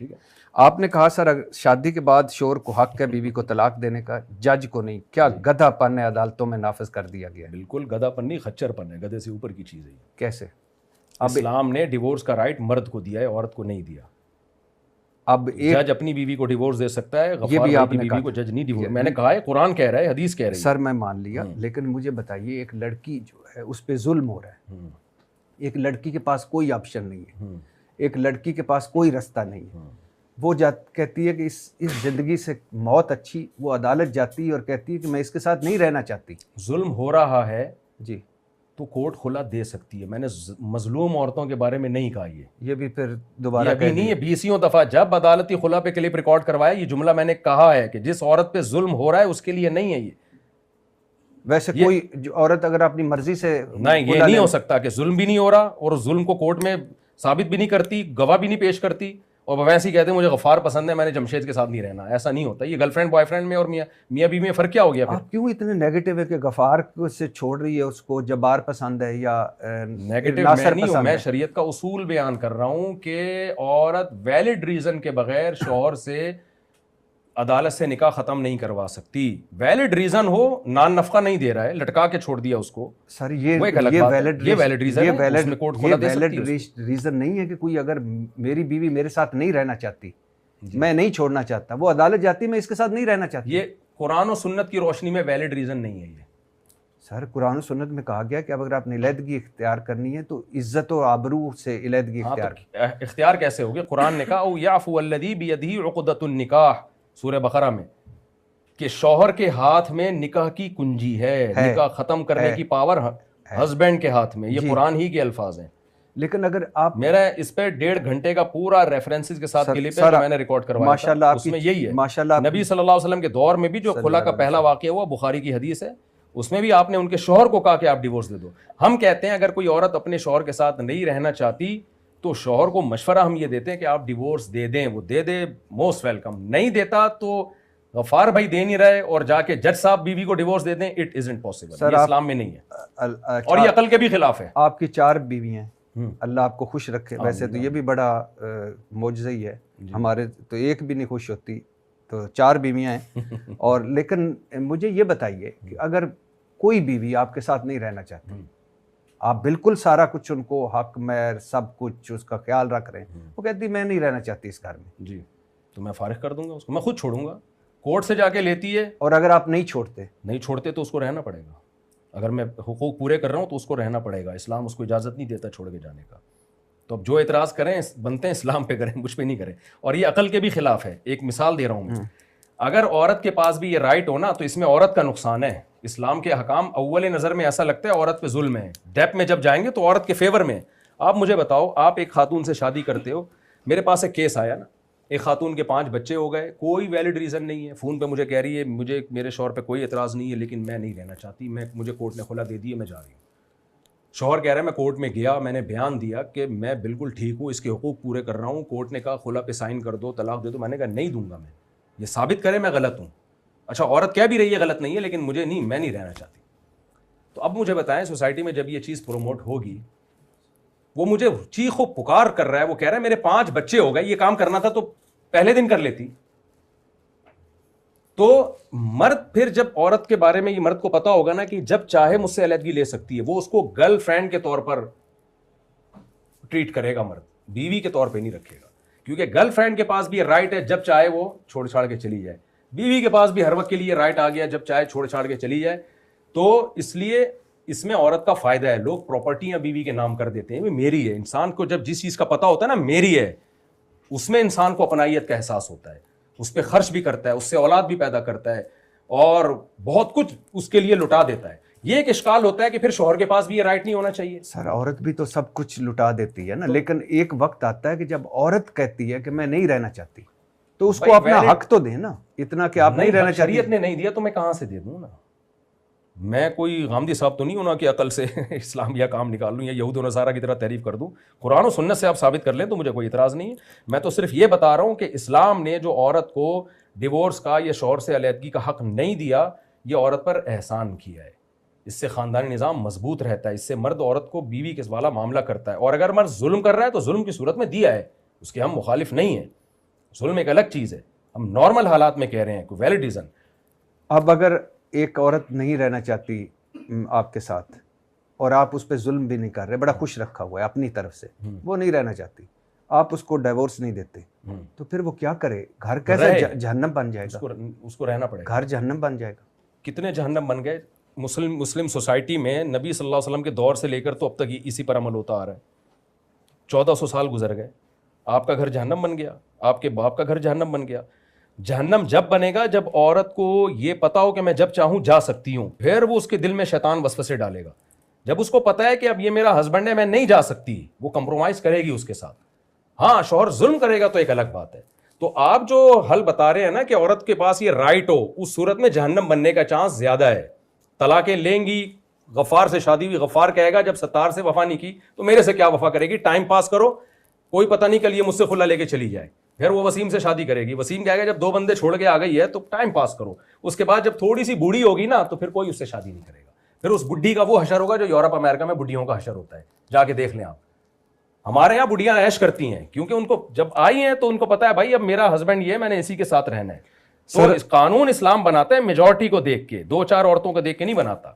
ٹھیک ہے. آپ نے کہا سر شادی کے بعد شوہر کو حق ہے بیوی کو طلاق دینے کا، جج کو نہیں. کیا گدھا پن ہے عدالتوں میں نافذ کر دیا گیا ہے؟ بالکل گدھا پن نہیں، خچر پن ہے، گدھے سے اوپر کی چیز ہے. کیسے؟ اسلام نے ڈیورس کا رائٹ مرد کو دیا ہے، عورت کو نہیں دیا. اب جج اپنی بیوی کو ڈیورس دے سکتا ہے، غفار بھائی کی بیوی کو جج نہیں ڈیورس. میں نے کہا ہے قرآن کہہ رہا ہے، حدیث کہہ رہی ہے. سر میں مان لیا، لیکن مجھے بتائیے ایک لڑکی جو ہے اس پہ ظلم ہو رہا ہے، ایک لڑکی کے پاس کوئی آپشن نہیں ہے، ایک لڑکی کے پاس کوئی رستہ نہیں ہے. وہ کہتی ہے کہ اس زندگی سے موت اچھی. وہ عدالت جاتی ہے اور کہتی ہے کہ میں اس کے ساتھ نہیں رہنا چاہتی. ظلم ہو رہا ہے جی تو کورٹ کھلا دے سکتی ہے. میں نے مظلوم عورتوں کے بارے میں نہیں کہا یہ بھی پھر دوبارہ ابھی نہیں ہے. 20 دفعہ جب عدالتی خلا پہ کلپ ریکارڈ کروایا یہ جملہ میں نے کہا ہے کہ جس عورت پہ ظلم ہو رہا ہے اس کے لیے نہیں ہے یہ. ویسے کوئی عورت اگر اپنی مرضی سے نہیں، یہ نہیں ہو سکتا کہ ظلم بھی نہیں ہو رہا اور اس ظلم کو کورٹ میں ثابت بھی نہیں کرتی، گواہ بھی نہیں پیش کرتی اور ویسے ہی کہتے ہیں مجھے غفار پسند ہے، میں نے جمشید کے ساتھ نہیں رہنا. ایسا نہیں ہوتا. یہ گرل فرینڈ بوائے فرینڈ میں اور میاں بیوی میں فرق کیا ہو گیا؟ آپ کیوں اتنے نیگیٹو ہے کہ غفار سے چھوڑ رہی ہے اس کو، جبار پسند ہے یا نیگیٹو؟ میں نہیں ہوں، میں شریعت کا اصول بیان کر رہا ہوں کہ عورت ویلڈ ریزن کے بغیر شوہر سے عدالت سے نکاح ختم نہیں کروا سکتی. ویلڈ ریزن ہو، نان نفقہ نہیں دے رہا ہے، لٹکا کے چھوڑ دیا اس کو. سر یہ ویلڈ ریزن ہے، اس میں کورٹ کھلا دے سکتی ہے. ریزن نہیں ہے کہ کوئی اگر میری بیوی میرے ساتھ نہیں رہنا چاہتی، میں نہیں چھوڑنا چاہتا، وہ عدالت جاتی میں اس کے ساتھ نہیں رہنا چاہتی. یہ قرآن و سنت کی روشنی میں ویلڈ ریزن نہیں ہے یہ. سر قرآن و سنت میں کہا گیا کہ اگر آپ نے علیحدگی اختیار کرنی ہے تو عزت و آبرو سے علیحدگی اختیار کیسے ہوگی؟ قرآن نے کہا او یعفو الذی بیدہ عقدۃ النکاح، سورہ بقرہ میں، کہ شوہر کے ہاتھ میں نکاح کی کنجی ہے، نکاح ختم کرنے کی پاور ہسبینڈ کے ہاتھ میں. یہ قرآن ہی کے الفاظ ہیں. لیکن اگر آپ میرا اس پہ 1.5 گھنٹے کا پورا ریفرنسز کے ساتھ کلپ ہے جو میں نے ریکارڈ کروایا تھا، اس میں یہی ہے. نبی صلی اللہ علیہ وسلم کے دور میں بھی جو خلا کا پہلا واقعہ ہوا، بخاری کی حدیث ہے، اس میں بھی آپ نے ان کے شوہر کو کہا کہ آپ ڈیورس دے دو. ہم کہتے ہیں اگر کوئی عورت اپنے شوہر کے ساتھ نہیں رہنا چاہتی تو شوہر کو مشورہ ہم یہ دیتے ہیں کہ آپ ڈیورس دے دیں. وہ دے دے، موسٹ ویلکم. نہیں دیتا تو غفار بھائی دے نہیں رہے اور جا کے جج صاحب بیوی کو ڈیورس دے دیں. It isn't possible. یہ اسلام میں نہیں ہے اور یہ عقل کے بھی خلاف ہے. آپ کی 4 بیویاں ہیں، اللہ آپ کو خوش رکھے. ویسے تو یہ بھی بڑا معجزہ ہی ہے، ہمارے تو ایک بھی نہیں خوش ہوتی، تو 4 بیویاں ہیں. اور لیکن مجھے یہ بتائیے کہ اگر کوئی بیوی آپ کے ساتھ نہیں رہنا چاہتی، آپ بالکل سارا کچھ ان کو حق مہر سب کچھ اس کا خیال رکھ رہے ہیں، وہ کہتی میں نہیں رہنا چاہتی اس گھر میں، جی تو میں فارغ کر دوں گا اس کو، میں خود چھوڑوں گا. کورٹ سے جا کے لیتی ہے. اور اگر آپ نہیں چھوڑتے تو اس کو رہنا پڑے گا. اگر میں حقوق پورے کر رہا ہوں تو اس کو رہنا پڑے گا. اسلام اس کو اجازت نہیں دیتا چھوڑ کے جانے کا. تو اب جو اعتراض کریں بنتے ہیں اسلام پہ کریں، مجھ پہ نہیں کریں. اور یہ عقل کے بھی خلاف ہے. ایک مثال دے رہا ہوں میں. اگر عورت کے پاس بھی یہ رائٹ ہو نا تو اس میں عورت کا نقصان ہے. اسلام کے حکام اول نظر میں ایسا لگتا ہے عورت پہ ظلم ہے، ڈیپ میں جب جائیں گے تو عورت کے فیور میں. آپ مجھے بتاؤ، آپ ایک خاتون سے شادی کرتے ہو، میرے پاس ایک کیس آیا نا، ایک خاتون کے 5 بچے ہو گئے، کوئی ویلڈ ریزن نہیں ہے. فون پہ مجھے کہہ رہی ہے مجھے میرے شوہر پہ کوئی اعتراض نہیں ہے لیکن میں نہیں رہنا چاہتی، مجھے کورٹ نے خلا دے دی ہے، میں جا رہی ہوں. شوہر کہہ رہا ہے میں کورٹ میں گیا، میں نے بیان دیا کہ میں بالکل ٹھیک ہوں، اس کے حقوق پورے کر رہا ہوں. کورٹ نے کہا خلا پہ سائن کر دو، طلاق دے دو. میں نے کہا نہیں دوں گا، میں یہ ثابت کرے میں غلط ہوں. اچھا عورت کہہ بھی رہی ہے غلط نہیں ہے لیکن میں نہیں رہنا چاہتی. تو اب مجھے بتائیں سوسائٹی میں جب یہ چیز پروموٹ ہوگی، وہ مجھے چیخ و پکار کر رہا ہے، وہ کہہ رہا ہے میرے 5 بچے ہو گئے، یہ کام کرنا تھا تو پہلے دن کر لیتی. تو مرد پھر جب عورت کے بارے میں یہ مرد کو پتا ہوگا نا کہ جب چاہے مجھ سے علیحدگی لے سکتی ہے، وہ اس کو گرل فرینڈ کے طور پر ٹریٹ کرے گا، مرد بیوی کے طور پہ نہیں رکھے گا. کیونکہ گرل فرینڈ کے پاس بھی یہ رائٹ ہے جب چاہے وہ چھوڑ چھاڑ کے چلی جائے. بیوی کے پاس بھی ہر وقت کے لیے رائٹ آ گیا جب چاہے چھوڑ چھاڑ کے چلی جائے. تو اس لیے اس میں عورت کا فائدہ ہے. لوگ پراپرٹیاں بیوی کے نام کر دیتے ہیں، میری ہے. انسان کو جب جس چیز کا پتا ہوتا ہے نا میری ہے، اس میں انسان کو اپنائیت کا احساس ہوتا ہے، اس پہ خرچ بھی کرتا ہے، اس سے اولاد بھی پیدا کرتا ہے اور بہت کچھ اس کے لیے لٹا دیتا ہے. یہ ایک اشکال ہوتا ہے کہ پھر شوہر کے پاس بھی یہ رائٹ نہیں ہونا چاہیے. سر عورت بھی تو سب کچھ لٹا دیتی ہے نا، لیکن ایک وقت آتا ہے کہ جب عورت کہتی ہے کہ میں نہیں رہنا چاہتی تو اس کو اپنا حق تو دیں نا. اتنا کہ آپ نہیں رہنا چاہتی، شریعت نے نہیں دیا تو میں کہاں سے دے دوں نا. میں کوئی غامدی صاحب تو نہیں ہوں نا کہ عقل سے اسلامیہ کام نکال لوں یا یہود و نصارہ کی طرح تعریف کر دوں. قرآن و سنت سے آپ ثابت کر لیں تو مجھے کوئی اعتراض نہیں ہے. میں تو صرف یہ بتا رہا ہوں کہ اسلام نے جو عورت کو ڈیورس کا یا شوہر سے علیحدگی کا حق نہیں دیا، یہ عورت پر احسان کیا ہے. اس سے خاندانی نظام مضبوط رہتا ہے، اس سے مرد عورت کو بیوی کے والا معاملہ کرتا ہے. اور اگر مرد ظلم کر رہا ہے تو ظلم کی صورت میں دیا ہے، اس کے ہم مخالف نہیں ہیں. ظلم ایک الگ چیز ہے. ہم نارمل حالات میں کہہ رہے ہیں, کوئی ویلڈ ریزن. اب اگر ایک عورت نہیں رہنا چاہتی آپ کے ساتھ اور آپ اس پہ ظلم بھی نہیں کر رہے, بڑا خوش رکھا ہوا ہے اپنی طرف سے, وہ نہیں رہنا چاہتی, آپ اس کو ڈیورس نہیں دیتے, تو پھر وہ کیا کرے؟ گھر کیسے جہنم بن جائے گا؟ اس کو رہنا پڑے گا. گھر جہنم بن جائے گا. کتنے جہنم بن گئے مسلم سوسائٹی میں. نبی صلی اللہ علیہ وسلم کے دور سے لے کر تو اب تک اسی پر عمل ہوتا آ رہا ہے. 1400 سال گزر گئے, آپ کا گھر جہنم بن گیا, آپ کے باپ کا گھر جہنم بن گیا. جہنم جب بنے گا جب عورت کو یہ پتا ہو کہ میں جب چاہوں جا سکتی ہوں, پھر وہ اس کے دل میں شیطان وسوسے ڈالے گا. جب اس کو پتا ہے کہ اب یہ میرا ہسبینڈ ہے, میں نہیں جا سکتی, وہ کمپرومائز کرے گی اس کے ساتھ. ہاں شوہر ظلم کرے گا تو ایک الگ بات ہے. تو آپ جو حل بتا رہے ہیں نا کہ عورت کے پاس یہ رائٹ ہو, اس صورت میں جہنم بننے کا چانس زیادہ ہے. طلاقیں لیں گی, غفار سے شادی ہوئی, غفار کہے گا جب ستار سے وفا نہیں کی تو میرے سے کیا وفا کرے گی, ٹائم پاس کرو, کوئی پتہ نہیں کل یہ مجھ سے خلا لے کے چلی جائے. پھر وہ وسیم سے شادی کرے گی, وسیم کہے گا جب 2 بندے چھوڑ کے آ گئی ہے تو ٹائم پاس کرو. اس کے بعد جب تھوڑی سی بوڑھی ہوگی نا تو پھر کوئی اس سے شادی نہیں کرے گا. پھر اس بڈھی کا وہ حشر ہوگا جو یورپ امریکہ میں بڈھیوں کا حشر ہوتا ہے, جا کے دیکھ لیں آپ. ہمارے یہاں بڈھیاں عیش کرتی ہیں کیونکہ ان کو جب آئی ہیں تو ان کو پتا ہے بھائی اب میرا ہسبینڈ یہ ہے, میں نے اسی کے ساتھ رہنا ہے. تو قانون اسلام بناتا ہے میجورٹی کو دیکھ کے, 2-4 عورتوں کو دیکھ کے نہیں بناتا.